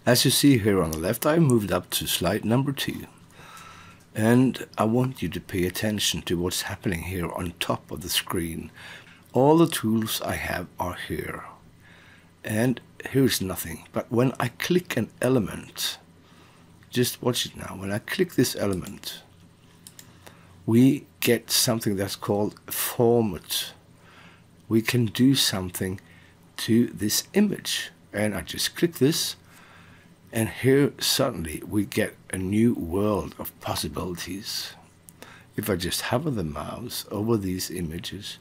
As you see here on the left, I moved up to slide number 2. And I want you to pay attention to what's happening here on top of the screen. All the tools I have are here. And here's nothing. But when I click an element, just watch it now. When I click this element, we get something that's called format. We can do something to this image. And I just click this. And here suddenly we get a new world of possibilities. If I just hover the mouse over these images,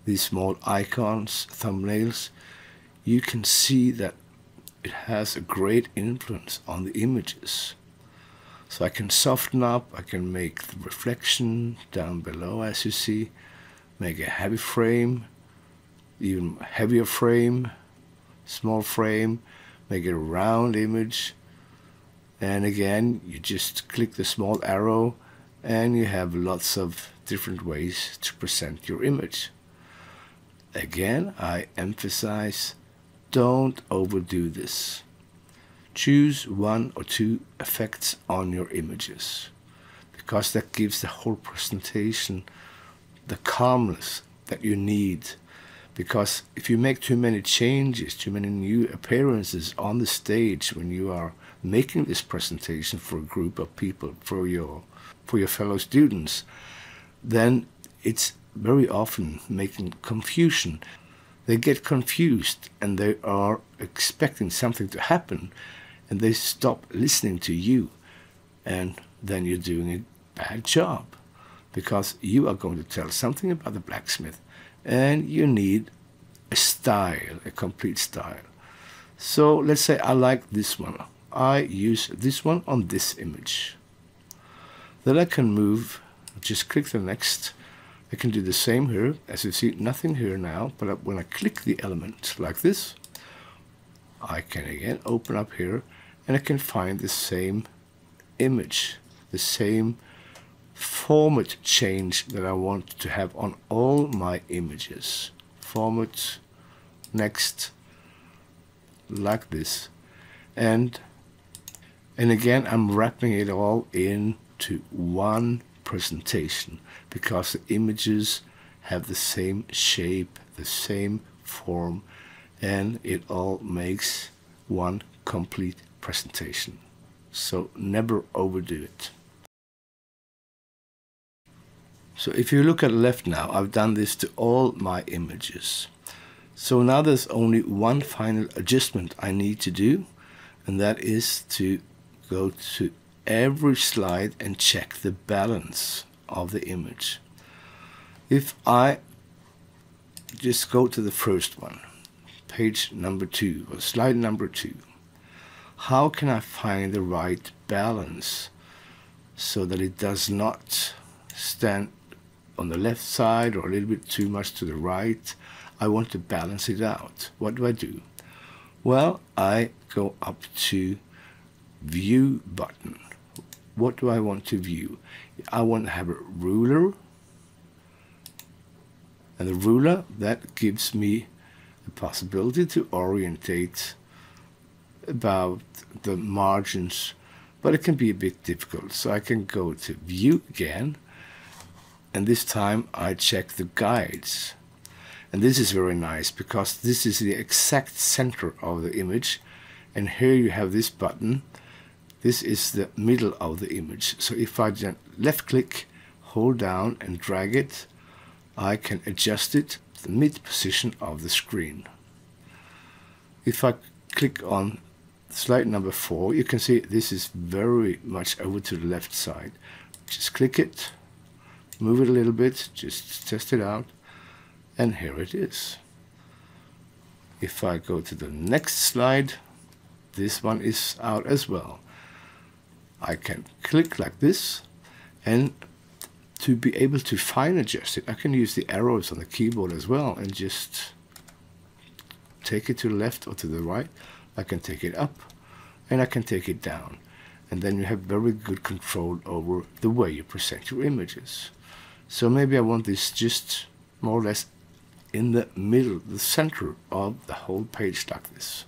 these small icons, thumbnails, you can see that it has a great influence on the images. So I can soften up, I can make the reflection down below, as you see, make a heavy frame, even heavier frame, small frame, make it a round image, and again you just click the small arrow and you have lots of different ways to present your image. Again, I emphasize, don't overdo this. Choose 1 or 2 effects on your images, because that gives the whole presentation the calmness that you need. Because if you make too many changes, too many new appearances on the stage when you are making this presentation for a group of people, for your fellow students, then it's very often making confusion. They get confused and they are expecting something to happen and they stop listening to you, and then you're doing a bad job, because you are going to tell something about the blacksmith and you need a style, a complete style. So let's say I like this one. I use this one on this image. Then I can move, just click the next. I can do the same here. As you see, nothing here now, but when I click the element like this, I can again open up here and I can find the same image, the same format change that I want to have on all my images. Format, next, like this, and again I'm wrapping it all into one presentation, because the images have the same shape, the same form, and it all makes one complete presentation. So never overdo it. So if you look at the left now, I've done this to all my images. So now there's only one final adjustment I need to do, and that is to go to every slide and check the balance of the image. If I just go to the first one, page number 2 or slide number 2, how can I find the right balance so that it does not stand on the left side or a little bit too much to the right? I want to balance it out. What do? Well, I go up to View button. What do I want to view? I want to have a ruler, and the ruler, that gives me the possibility to orientate about the margins, but it can be a bit difficult. So I can go to View again, and this time I check the guides. And this is very nice because this is the exact center of the image, and here you have this button. This is the middle of the image. So if I then left click, hold down and drag it, I can adjust it to the mid position of the screen. If I click on slide number 4, you can see this is very much over to the left side. Just click it, move it a little bit, just test it out, and here it is. If I go to the next slide, this one is out as well. I can click like this, and to be able to fine adjust it, I can use the arrows on the keyboard as well and just take it to the left or to the right. I can take it up and I can take it down, and then you have very good control over the way you present your images. So maybe I want this just more or less in the middle, the center of the whole page like this.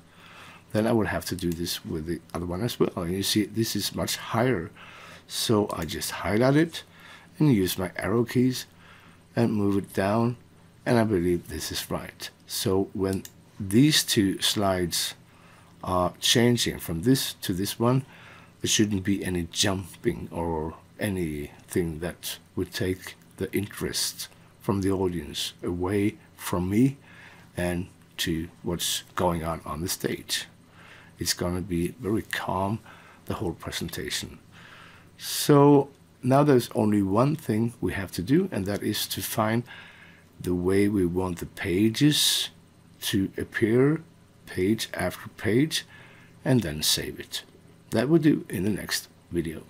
then I would have to do this with the other one as well. And you see this is much higher. So I just highlight it and use my arrow keys and move it down, and I believe this is right. So when these two slides are changing from this to this one, there shouldn't be any jumping or anything that would take the interest from the audience away from me and to what's going on the stage. It's going to be very calm, the whole presentation. So now there's only one thing we have to do, and that is to find the way we want the pages to appear, page after page, and then save it. That we'll do in the next video.